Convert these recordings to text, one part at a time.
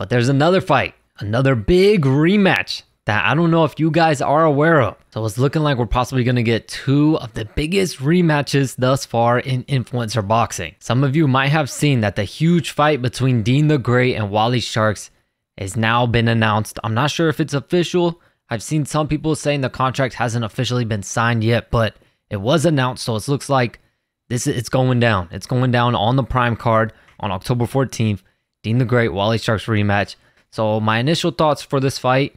But there's another fight, another big rematch that I don't know if you guys are aware of. So it's looking like we're possibly going to get two of the biggest rematches thus far in influencer boxing. Some of you might have seen that the huge fight between Dean the Great and Wally Sharks has now been announced. I'm not sure if it's official. I've seen some people saying the contract hasn't officially been signed yet, but it was announced. So it looks like it's going down. It's going down on the Prime card on October 14th. Dean the Great, Wally Sharks rematch. So my initial thoughts for this fight,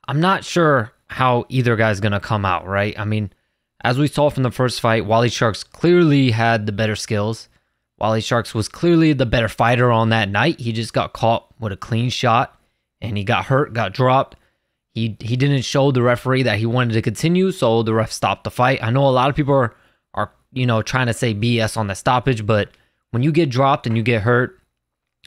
I'm not sure how either guy's going to come out, right? I mean, as we saw from the first fight, Wally Sharks clearly had the better skills. Wally Sharks was clearly the better fighter on that night. He just got caught with a clean shot and he got hurt, got dropped. He didn't show the referee that he wanted to continue, so the ref stopped the fight. I know a lot of people are trying to say BS on the stoppage, but when you get dropped and you get hurt,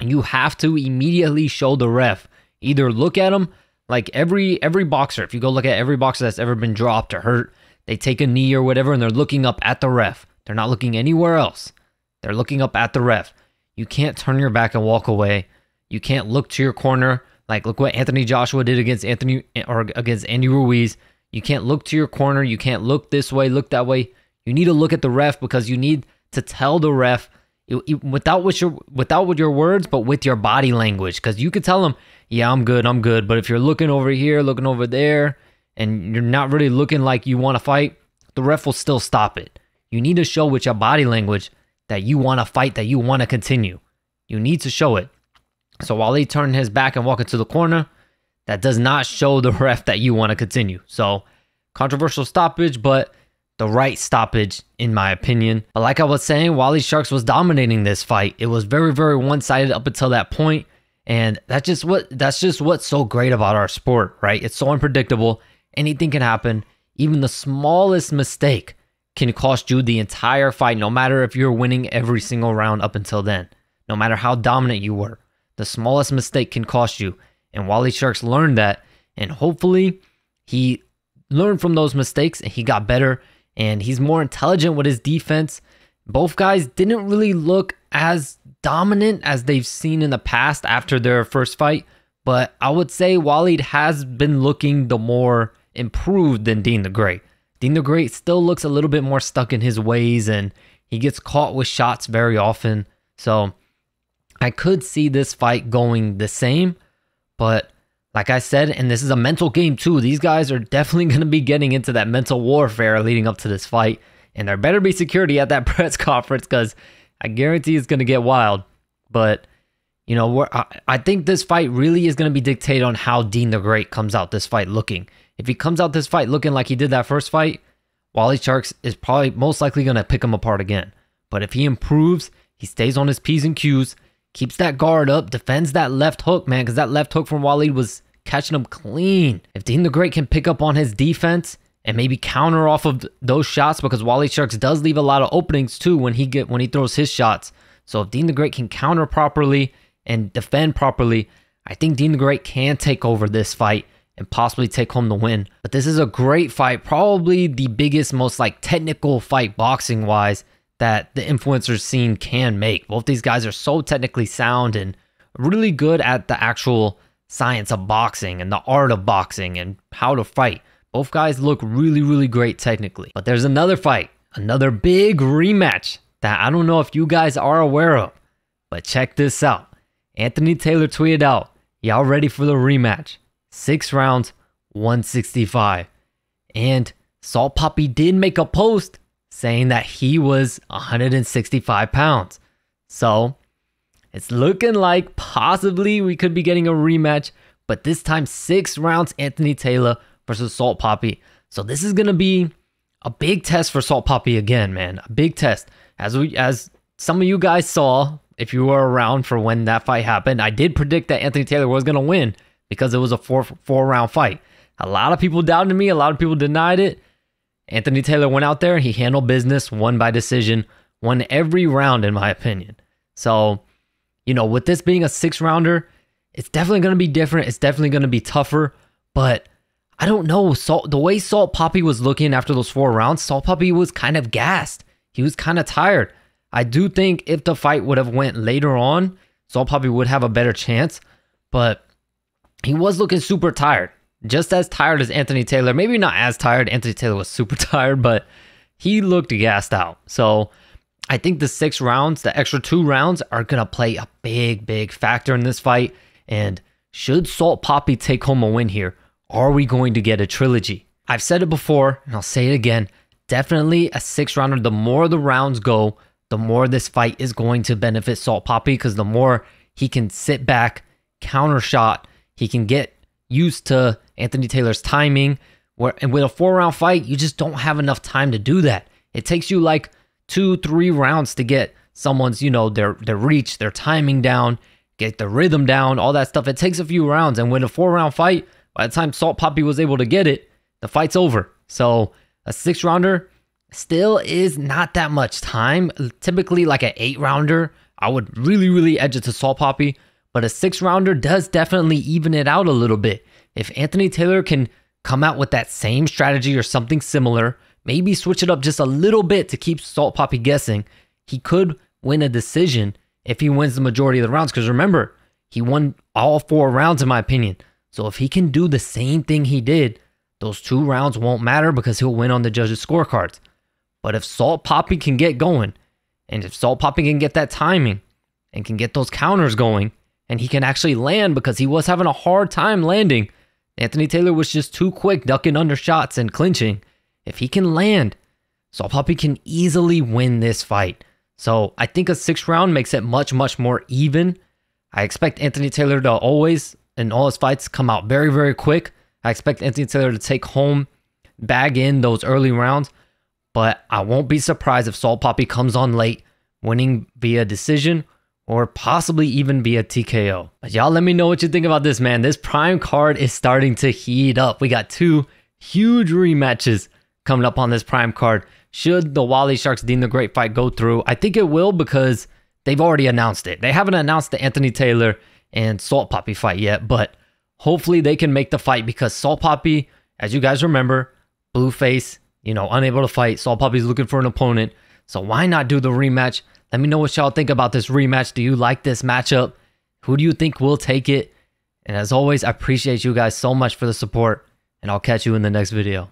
you have to immediately show the ref. Either look at him, like every boxer, if you go look at every boxer that's ever been dropped or hurt, they take a knee or whatever and they're looking up at the ref. They're not looking anywhere else. They're looking up at the ref. You can't turn your back and walk away. You can't look to your corner. Like, look what Anthony Joshua did against Andy Ruiz. You can't look to your corner. You can't look this way, look that way. You need to look at the ref because you need to tell the ref without with your words, but with your body language. Because you could tell him, yeah, I'm good. But if you're looking over here, looking over there, and you're not really looking like you want to fight, the ref will still stop it. You need to show with your body language that you want to fight, that you want to continue. You need to show it. So while he turned his back and walked into the corner, that does not show the ref that you want to continue. So controversial stoppage, but the right stoppage in my opinion. But like I was saying, Wally Sharks was dominating this fight. It was very, very one-sided up until that point. And that's just what's so great about our sport, right? It's so unpredictable. Anything can happen. Even the smallest mistake can cost you the entire fight, no matter if you're winning every single round up until then. No matter how dominant you were. The smallest mistake can cost you. And Wally Sharks learned that. And hopefully he learned from those mistakes and he got better. And he's more intelligent with his defense. Both guys didn't really look as dominant as they've seen in the past after their first fight. But I would say Wally has been looking the more improved than Dean the Great. Dean the Great still looks a little bit more stuck in his ways and he gets caught with shots very often. So I could see this fight going the same, but like I said, and this is a mental game too, these guys are definitely going to be getting into that mental warfare leading up to this fight, and there better be security at that press conference because I guarantee it's going to get wild. But, you know, I think this fight really is going to be dictated on how Dean the Great comes out this fight looking. If he comes out this fight looking like he did that first fight, Wally Sharks is probably most likely going to pick him apart again. But if he improves, he stays on his P's and Q's, keeps that guard up, defends that left hook, man, because that left hook from Wally was catching him clean. If Dean the Great can pick up on his defense and maybe counter off of those shots, because Wally Sharks does leave a lot of openings too when he throws his shots. So if Dean the Great can counter properly and defend properly, I think Dean the Great can take over this fight and possibly take home the win. But this is a great fight, probably the biggest, most like technical fight boxing wise that the influencer scene can make. Both these guys are so technically sound and really good at the actual science of boxing and the art of boxing and how to fight. Both guys look really, really great technically. But there's another fight, another big rematch that I don't know if you guys are aware of. But check this out. Anthony Taylor tweeted out, y'all ready for the rematch? 6 rounds, 165. And Salt Poppy did make a post saying that he was 165 pounds. So it's looking like possibly we could be getting a rematch, but this time 6 rounds Anthony Taylor versus Salt Poppy. So this is going to be a big test for Salt Poppy again, man. A big test. As some of you guys saw, if you were around for when that fight happened, I did predict that Anthony Taylor was going to win because it was a four round fight. A lot of people doubted me. A lot of people denied it. Anthony Taylor went out there, he handled business, won by decision, won every round in my opinion. So, you know, with this being a 6-rounder, it's definitely going to be different. It's definitely going to be tougher, but I don't know. The way Salt Poppy was looking after those 4 rounds, Salt Poppy was kind of gassed. He was kind of tired. I do think if the fight would have went later on, Salt Poppy would have a better chance, but he was looking super tired. Just as tired as Anthony Taylor. Maybe not as tired. Anthony Taylor was super tired, but he looked gassed out. So I think the 6 rounds, the extra 2 rounds, are going to play a big factor in this fight. And should Salt Papi take home a win here, are we going to get a trilogy? I've said it before, and I'll say it again. Definitely a 6-rounder. The more the rounds go, the more this fight is going to benefit Salt Papi, because the more he can sit back, counter shot, he can get used to Anthony Taylor's timing. And with a 4-round fight, you just don't have enough time to do that. It takes you like 2-3 rounds to get someone's, their reach, their timing down, get the rhythm down, all that stuff. It takes a few rounds. And with a 4-round fight, by the time Salt Papi was able to get it, the fight's over. So a 6-rounder still is not that much time. Typically like an 8-rounder, I would really edge it to Salt Papi. But a 6-rounder does definitely even it out a little bit. If Anthony Taylor can come out with that same strategy or something similar, maybe switch it up just a little bit to keep Salt Papi guessing, he could win a decision if he wins the majority of the rounds. Because remember, he won all 4 rounds in my opinion. So if he can do the same thing he did, those 2 rounds won't matter because he'll win on the judges' scorecards. But if Salt Papi can get going, and if Salt Papi can get that timing, and can get those counters going, and he can actually land, because he was having a hard time landing. Anthony Taylor was just too quick ducking under shots and clinching. If he can land, Salt Papi can easily win this fight. So I think a 6-round makes it much more even. I expect Anthony Taylor to always, in all his fights, come out very quick. I expect Anthony Taylor to take home, bag in those early rounds. But I won't be surprised if Salt Papi comes on late, winning via decision, or possibly even be a TKO. But y'all let me know what you think about this, man. This prime card is starting to heat up. We got 2 huge rematches coming up on this prime card. Should the Wally Sharks deem the great fight go through? I think it will, because they've already announced it. They haven't announced the Anthony Taylor and Salt Papi fight yet, but hopefully they can make the fight, because Salt Papi, as you guys remember, Blueface, unable to fight. Salt Papi's looking for an opponent. So why not do the rematch? Let me know what y'all think about this rematch. Do you like this matchup? Who do you think will take it? And as always, I appreciate you guys so much for the support, and I'll catch you in the next video.